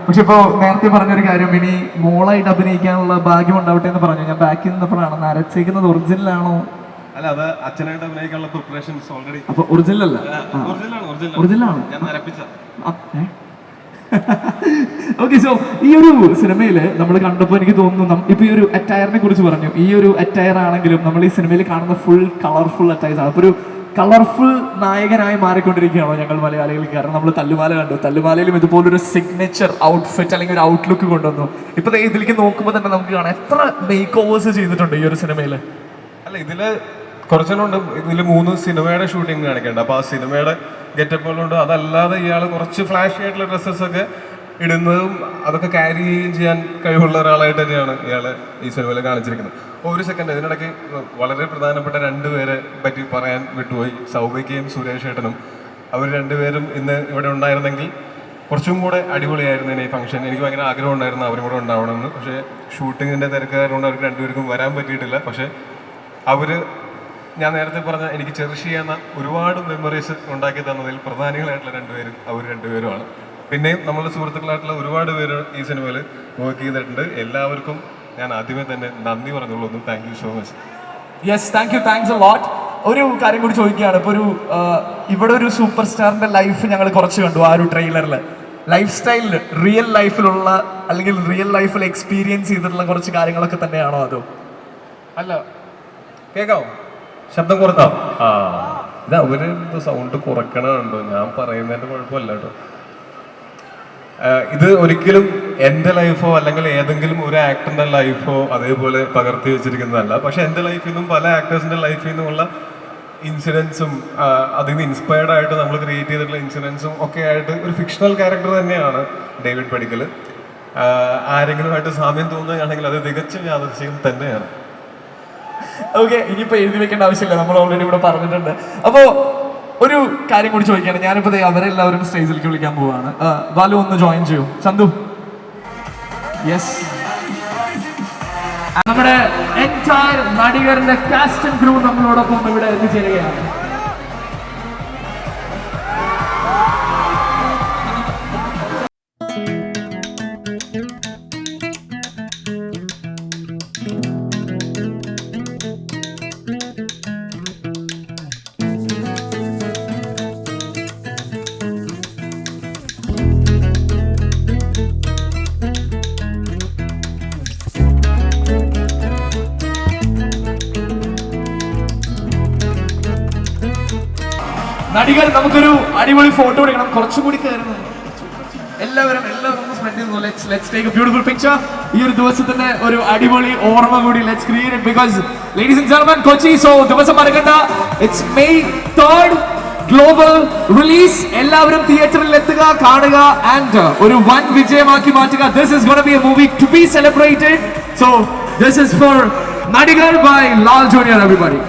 പക്ഷെ ഇപ്പോൾ നേരത്തെ പറഞ്ഞൊരു കാര്യം, ഇനി മോളായിട്ട് അഭിനയിക്കാനുള്ള ഭാഗ്യം ഉണ്ടാവട്ടെ എന്ന് പറഞ്ഞു. ഞാൻ ബാക്കിൽ നിന്നപ്പോഴാണ് നരച്ചേക്കുന്നത് ഒറിജിനലാണോ? അല്ല, അത് അച്ഛനായിട്ട് അഭിനയിക്കാനുള്ള പ്രിപ്പറേഷൻസ് ഓൾറെഡി. അപ്പൊ ഒറിജിനൽ അല്ല, ഒറിജിനലാണ്. ഞാൻ നരപ്പിച്ച. ഓക്കെ, സോ ഈ ഒരു സിനിമയിൽ നമ്മൾ കണ്ടപ്പോൾ എനിക്ക് തോന്നുന്നു, ഇപ്പൊ ഈ ഒരു അറ്റയറിനെ കുറിച്ച് പറഞ്ഞു. ഈ ഒരു അറ്റയർ ആണെങ്കിലും നമ്മൾ ഈ സിനിമയിൽ കാണുന്ന ഫുൾ കളർഫുൾ അറ്റയർസ് ആണ്. അപ്പൊ ഒരു കളർഫുൾ നായകനായി മാറിക്കൊണ്ടിരിക്കുകയാണോ ഞങ്ങൾ മലയാളികൾ? കാരണം നമ്മൾ തല്ലുമാല കണ്ടു, തല്ലുമാലയിലും ഇതുപോലൊരു സിഗ്നേച്ചർ ഔട്ട്ഫിറ്റ് അല്ലെങ്കിൽ ഒരു ഔട്ട്ലുക്ക് കൊണ്ടുവന്നു. ഇപ്പൊ ഇതിലേക്ക് നോക്കുമ്പോൾ തന്നെ നമുക്ക് കാണാം എത്ര മേക്ക് ഓവേഴ്സ് ചെയ്തിട്ടുണ്ട് ഈ ഒരു സിനിമയിൽ. അല്ല, ഇതില് കുറച്ചെണ്ണുണ്ട്. ഇതിൽ 3 സിനിമയുടെ ഷൂട്ടിംഗ് കാണിക്കുന്നുണ്ട്. അപ്പൊ ആ സിനിമയുടെ ഗെറ്റപ്പുകളുണ്ട്. അതല്ലാതെ ഇയാൾ കുറച്ച് ഫ്ലാഷി ആയിട്ടുള്ള ഡ്രസ്സസ് ഒക്കെ ഇടുന്നതും അതൊക്കെ ക്യാരി ചെയ്യാൻ കഴിവുള്ള ഒരാളായിട്ട് തന്നെയാണ് ഇയാള് ഈ സിനിമയിൽ കാണിച്ചിരിക്കുന്നത്. ഒരു സെക്കൻഡ്, ഇതിനിടയ്ക്ക് വളരെ പ്രധാനപ്പെട്ട 2 പേരെ പറ്റി പറയാൻ വിട്ടുപോയി. സൗഭികയും സുരേഷ് ഏട്ടനും. അവർ 2 പേരും ഇന്ന് ഇവിടെ ഉണ്ടായിരുന്നെങ്കിൽ കുറച്ചും കൂടെ അടിപൊളിയായിരുന്നു ഈ ഫംഗ്ഷൻ. എനിക്ക് ഭയങ്കര ആഗ്രഹം ഉണ്ടായിരുന്നു അവരും കൂടെ ഉണ്ടാവണമെന്ന്. പക്ഷേ ഷൂട്ടിങ്ങിൻ്റെ തിരക്കായതുകൊണ്ട് അവർക്ക് 2 പേർക്കും വരാൻ പറ്റിയിട്ടില്ല. പക്ഷേ അവർ, ഞാൻ നേരത്തെ പറഞ്ഞ എനിക്ക് ചെറിഷ് ചെയ്യുന്ന ഒരുപാട് മെമ്മറീസ് ഉണ്ടാക്കി തന്നതിൽ പ്രധാനികളായിട്ടുള്ള 2 പേരും അവർ 2 പേരുമാണ്. പിന്നെയും നമ്മളുടെ സുഹൃത്തുക്കളായിട്ടുള്ള ഒരുപാട് പേര് ഈ സിനിമയിൽ വർക്ക് ചെയ്തിട്ടുണ്ട്. എല്ലാവർക്കും ഞാൻ ആദ്യമേ തന്നെ നന്ദി പറഞ്ഞുള്ളൂ. Thank you so much. Yes, thanks a lot. ഒരു കാര്യം കൂടി ചോദിക്കുകയാണ്. ഇപ്പോൾ ഇവിടെ ഒരു സൂപ്പർ സ്റ്റാറിന്റെ ലൈഫ് ഞങ്ങൾ കുറച്ച് കണ്ടു ആ ഒരു ട്രെയിലറിൽ. ലൈഫ് സ്റ്റൈലിൽ റിയൽ ലൈഫിലുള്ള അല്ലെങ്കിൽ റിയൽ ലൈഫിൽ എക്സ്പീരിയൻസ് ചെയ്തിട്ടുള്ള കുറച്ച് കാര്യങ്ങളൊക്കെ തന്നെയാണോ അതോ? അല്ല, കേൾക്കാവോ? ശബ്ദം കുറക്കാം. ഇത് അവര് സൗണ്ട് കുറക്കണുണ്ടോ? ഞാൻ പറയുന്നതിന്റെ കുഴപ്പമില്ല കേട്ടോ. ഇത് ഒരിക്കലും എൻ്റെ ലൈഫോ അല്ലെങ്കിൽ ഏതെങ്കിലും ഒരു ആക്ടറിന്റെ ലൈഫോ അതേപോലെ പകർത്തി വെച്ചിരിക്കുന്നതല്ല. പക്ഷെ എൻ്റെ ലൈഫിൽ നിന്നും പല ആക്ടേഴ്സിന്റെ ലൈഫിൽ നിന്നുമുള്ള ഇൻസിഡൻസും അതിൽ നിന്ന് ഇൻസ്പയർഡ് ആയിട്ട് നമ്മൾ ക്രിയേറ്റ് ചെയ്തിട്ടുള്ള ഇൻസിഡൻസും ഒക്കെ ആയിട്ട് ഒരു ഫിക്ഷണൽ ക്യാരക്ടർ തന്നെയാണ് ഡേവിഡ് പടിക്കൽ. ആരെങ്കിലുമായിട്ട് സാമ്യം തോന്നുകയാണെങ്കിൽ അത് തികച്ചും യാദൃശ്ചികം തന്നെയാണ്. ഓക്കെ, ഇനിയിപ്പോ എഴുതി വെക്കേണ്ട ആവശ്യമില്ല, നമ്മൾ ഓൾറെഡി ഇവിടെ പറഞ്ഞിട്ടുണ്ട്. അപ്പോ ഒരു കാര്യം കൂടി ചോദിക്കുകയാണ്. ഞാനിപ്പോ അവരെല്ലാവരും സ്റ്റേജിലേക്ക് വിളിക്കാൻ പോവാണ്. ബാലു ഒന്ന് ജോയിൻ ചെയ്യൂ. ചന്തു, യെസ്. നമ്മുടെ എൻറ്റയർ നടികരുടെ കാസ്റ്റ് ആൻഡ് ക്രൂ നമ്മളോടൊപ്പം ഇവിടെ എത്തിച്ചേരുകയാണ്. നടികൾ, നമുക്കൊരു അടിപൊളി ഫോട്ടോ എടുക്കണം. കുറച്ചും കൂടി കയറുന്നു. എല്ലാവരും ഒന്ന് സ്പെൻഡ് ചെയ്യുന്നു. Let's take a beautiful picture. ഈ ഒരു ദിവസത്തിന്റെ ഒരു അടിപൊളി ഓർമ്മ കൂടി let's create it. Because ladies and gentlemen, Kochi, so ദിവസം മറക്കണ്ട. It's May 3rd global release. എല്ലാവരും തിയേറ്ററിൽ എത്തുക, കാണുക ആൻഡ് ഒരു വൻ വിജയമാക്കി മാറ്റുക. This is gonna be a movie to be celebrated. So this is for Nadikar by Lal junior, everybody.